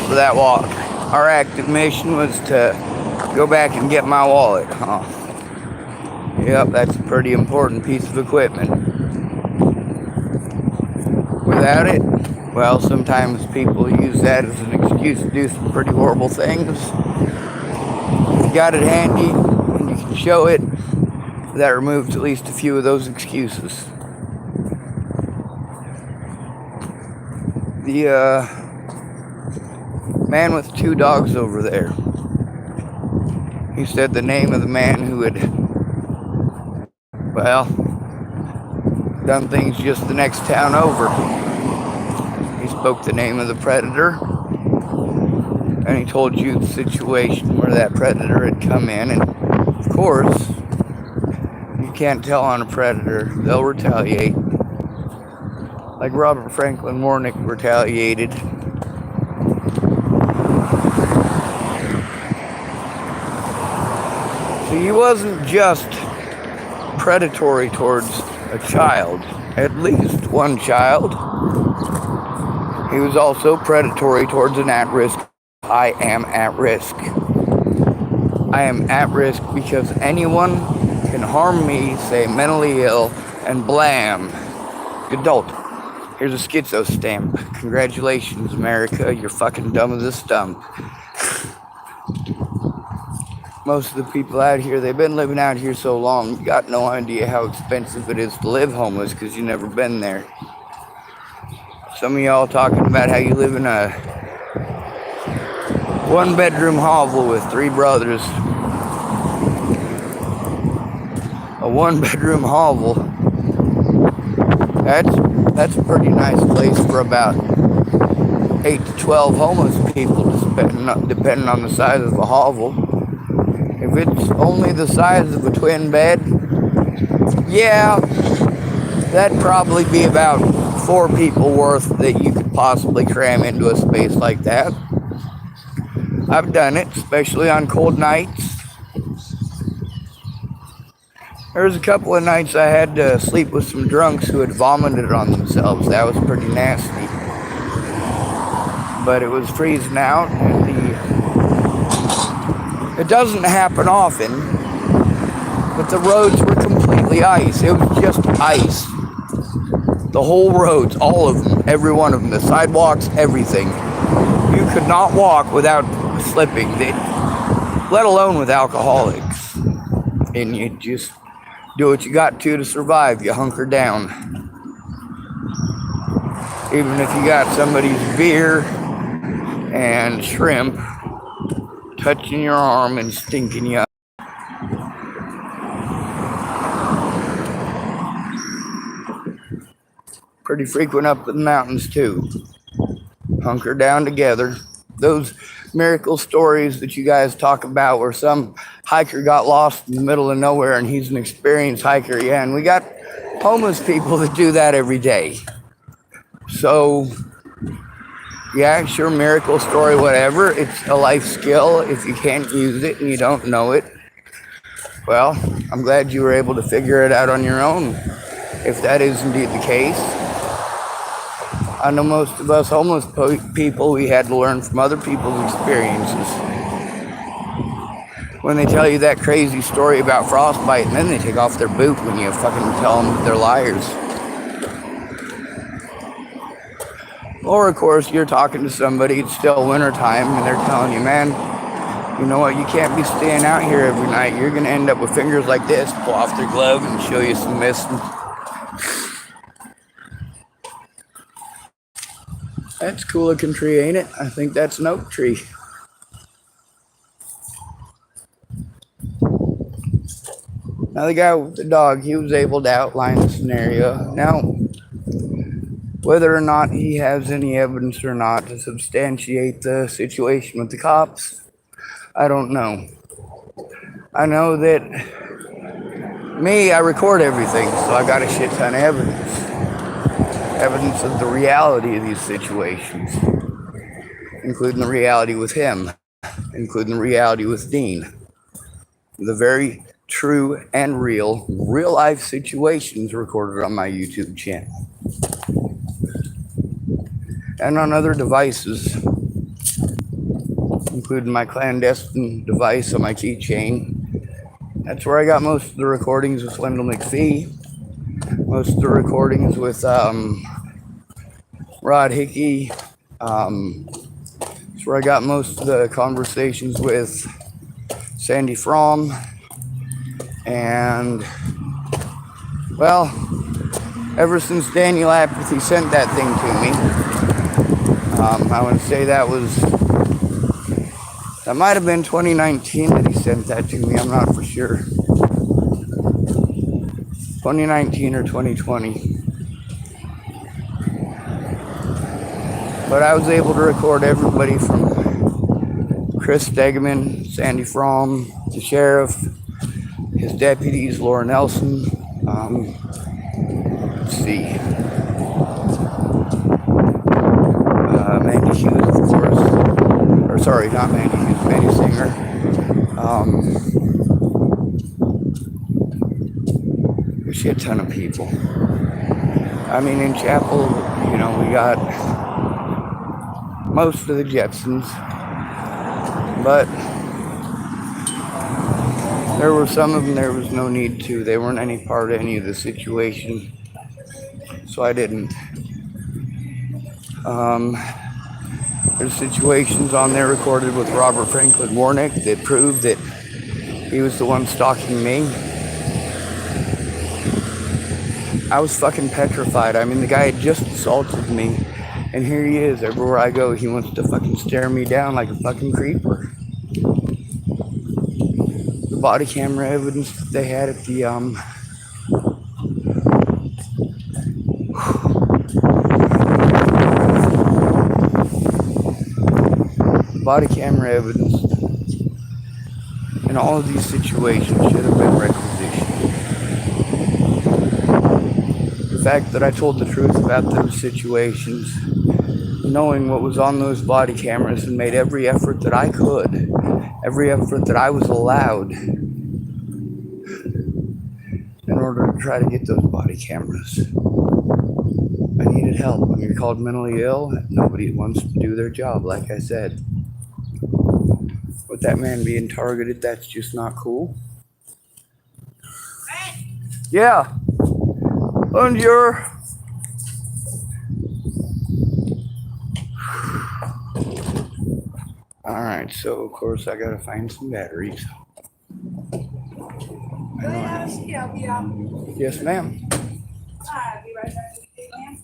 for that walk. Our active mission was to go back and get my wallet. Huh? Yep, that's a pretty important piece of equipment. Without it, well, sometimes people use that as an excuse to do some pretty horrible things. If you got it handy and you can show it, that removes at least a few of those excuses. The man with 2 dogs over there, he said the name of the man who had, well, done things just the next town over. He spoke the name of the predator, and he told you the situation where that predator had come in, and of course, you can't tell on a predator. They'll retaliate. Like Robert Franklin Warnick retaliated. So he wasn't just predatory towards a child, at least one child. He was also predatory towards an at-risk. I am at risk. I am at risk because anyone can harm me, say mentally ill, and blam, adult. Here's a schizo stamp. Congratulations, America. You're fucking dumb as a stump. Most of the people out here, they've been living out here so long, you got no idea how expensive it is to live homeless because you've never been there. Some of y'all talking about how you live in a 1-bedroom hovel with 3 brothers. A 1-bedroom hovel. That's a pretty nice place for about 8 to 12 homeless people, depending on the size of the hovel. If it's only the size of a twin bed, yeah, that'd probably be about 4 people worth that you could possibly cram into a space like that. I've done it, especially on cold nights. There was a couple of nights I had to sleep with some drunks who had vomited on themselves. That was pretty nasty. But it was freezing out, and it doesn't happen often, but the roads were completely ice. It was just ice. The whole roads, all of them, every one of them, the sidewalks, everything. You could not walk without slipping, let alone with alcoholics. And you just do what you got to survive. You hunker down. Even if you got somebody's beer and shrimp touching your arm and stinking you up. Pretty frequent up in the mountains too. Hunker down together. Those miracle stories that you guys talk about where some hiker got lost in the middle of nowhere and he's an experienced hiker, yeah, and we got homeless people that do that every day. So, yeah, sure, miracle story, whatever. It's a life skill. If you can't use it and you don't know it, well, I'm glad you were able to figure it out on your own, if that is indeed the case. I know most of us homeless people, we had to learn from other people's experiences. When they tell you that crazy story about frostbite and then they take off their boot when you fucking tell them that they're liars. Or, of course, you're talking to somebody, it's still wintertime, and they're telling you, man, you know what, you can't be staying out here every night. You're going to end up with fingers like this. Pull off their glove and show you some mist. That's cool looking tree, ain't it? I think that's an oak tree. Now the guy with the dog, he was able to outline the scenario. Now, whether or not he has any evidence or not to substantiate the situation with the cops, I don't know. I know that I record everything, so I got a shit ton of evidence. Evidence of the reality of these situations, including the reality with him, including the reality with Dean. The very true and real life situations recorded on my YouTube channel. And on other devices. including my clandestine device on my keychain. That's where I got most of the recordings with Wendell McPhee. Most of the recordings with Rod Hickey. That's where I got most of the conversations with Sandy Fromm. And, well, ever since Daniel Apathy sent that thing to me, I want to say that might have been 2019 that he sent that to me. I'm not for sure. 2019 or 2020. But I was able to record everybody from Chris Stegeman, Sandy Fromm, the sheriff, his deputies, Laura Nelson. Let's see. Mandy Hughes, of course. Or sorry, not Mandy Hughes, Mandy Singer. A shit ton of people. I mean, in Chapel, we got most of the Jetsons, but there were some of them there was no need to. They weren't any part of any of the situation, so I didn't. There's situations on there recorded with Robert Franklin Warnick that proved that he was the one stalking me. I was fucking petrified. I mean, the guy had just assaulted me, and here he is. Everywhere I go, he wants to fucking stare me down like a fucking creeper. The body camera evidence that they had at the body camera evidence in all of these situations should have been requisitioned. The fact that I told the truth about those situations, knowing what was on those body cameras, and made every effort that I could, every effort that I was allowed in order to try to get those body cameras. I needed help. When you're called mentally ill, nobody wants to do their job, like I said. With that man being targeted, that's just not cool. Yeah. Bonjour. Alright, so of course I gotta find some batteries. Yes, ma'am. I'll be right back with you, ma'am.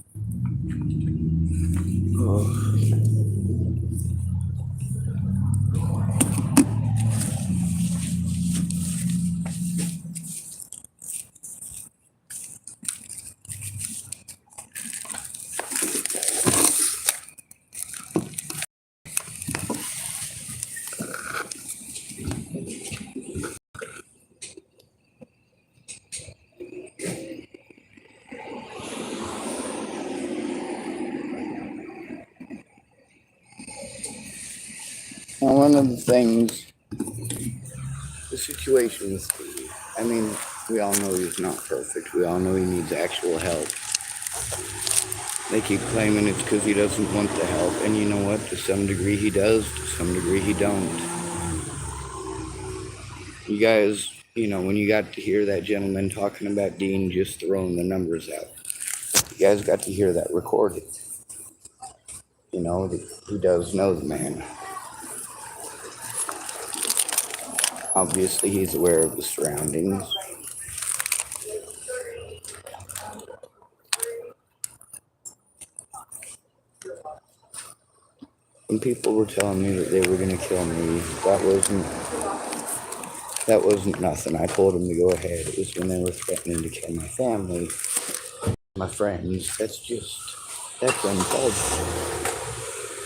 Well, one of the things, the situation with Steve, I mean, we all know he's not perfect. We all know he needs actual help. They keep claiming it's because he doesn't want the help, and you know what? To some degree he does, to some degree he don't. You guys, when you got to hear that gentleman talking about Dean just throwing the numbers out, you guys got to hear that recorded. He does know the man. Obviously, he's aware of the surroundings. When people were telling me that they were going to kill me, that wasn't nothing. I told them to go ahead. It was when they were threatening to kill my family, my friends. That's uncalled for.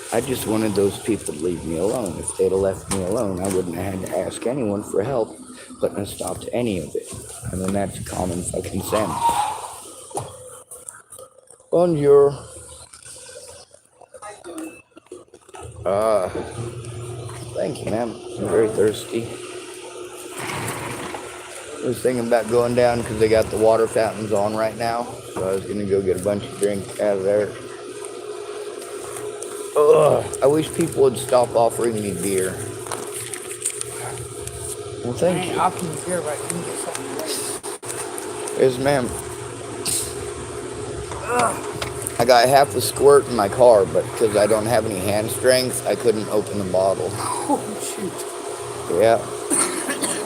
I just wanted those people to leave me alone. If they'd have left me alone, I wouldn't have had to ask anyone for help, putting a stop to any of it. I mean, that's common fucking sense. Bonjour. Thank you, ma'am. I'm very thirsty. I was thinking about going down because they got the water fountains on right now. So I was going to go get a bunch of drink out of there. Ugh, I wish people would stop offering me beer. Well, thank you. I'll keep here, but you can get something later. Yes, ma'am. I got half a squirt in my car, but because I don't have any hand strength, I couldn't open the bottle. Oh, shoot. Yeah.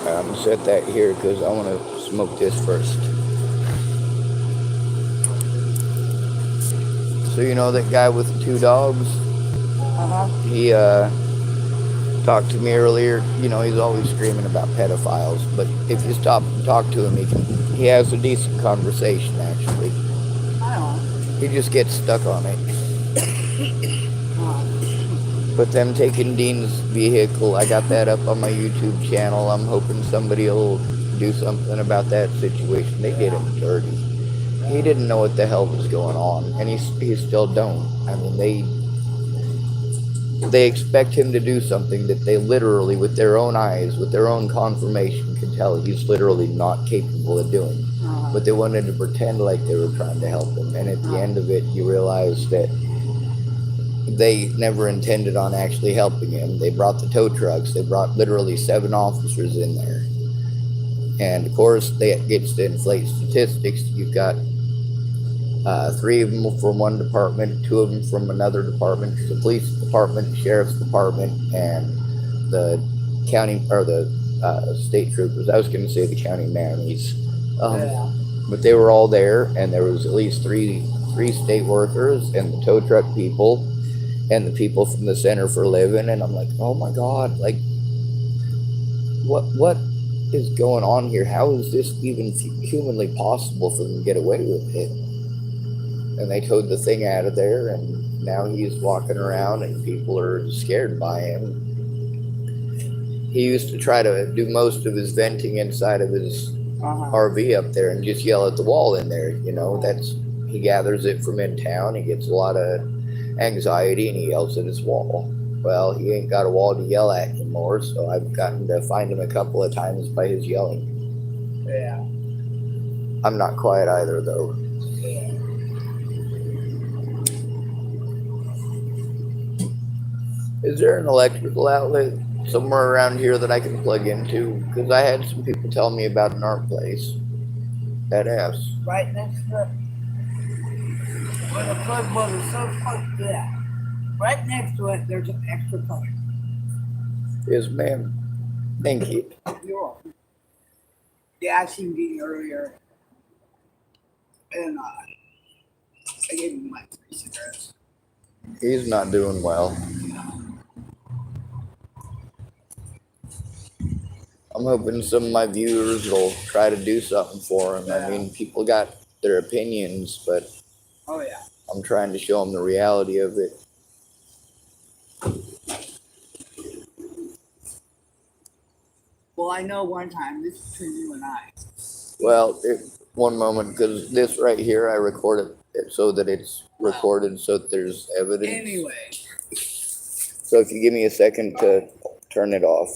I'm gonna set that here because I want to smoke this first. So you know that guy with the 2 dogs? He talked to me earlier. You know, he's always screaming about pedophiles, but if you stop and talk to him, he has a decent conversation actually. I don't. He just gets stuck on it. But them taking Dean's vehicle, I got that up on my YouTube channel. I'm hoping somebody will do something about that situation. They did him dirty. He didn't know what the hell was going on, and he still don't. I mean, they expect him to do something that they literally, with their own eyes, with their own confirmation, can tell he's literally not capable of doing. But they wanted to pretend like they were trying to help him, and at the end of it, you realize that they never intended on actually helping him. They brought the tow trucks. They brought literally 7 officers in there. And of course, that gets to inflate statistics. You've got 3 of them from one department, 2 of them from another department, the police department, sheriff's department, and the county, or the state troopers. I was going to say the county mammies. But they were all there, and there was at least three state workers, and the tow truck people, and the people from the Center for Living. And I'm like, oh my God, like, what is going on here? How is this even humanly possible for them to get away with it? And they towed the thing out of there, and now he's walking around, and people are scared by him. He used to try to do most of his venting inside of his RV up there and just yell at the wall in there. You know, he gathers it from in town. He gets a lot of anxiety, and he yells at his wall. Well, he ain't got a wall to yell at anymore, so I've gotten to find him a couple of times by his yelling. Yeah. I'm not quiet either, though. Yeah. Is there an electrical outlet somewhere around here that I can plug into? Because I had some people tell me about an art place. Badass. Right next to it. Where the plug was so close to that. Right next to it, there's an extra plug. Yes, ma'am. Thank you. You're welcome. Yeah, I seen Dean earlier. And I gave him my 3 cigarettes. He's not doing well. I'm hoping some of my viewers will try to do something for him. I mean, people got their opinions, but Oh, yeah. I'm trying to show them the reality of it. Well, I know one time, this is between you and I. Well, one moment, because this right here, I recorded it so that it's recorded, so that there's evidence. Anyway. So if you give me a second to turn it off.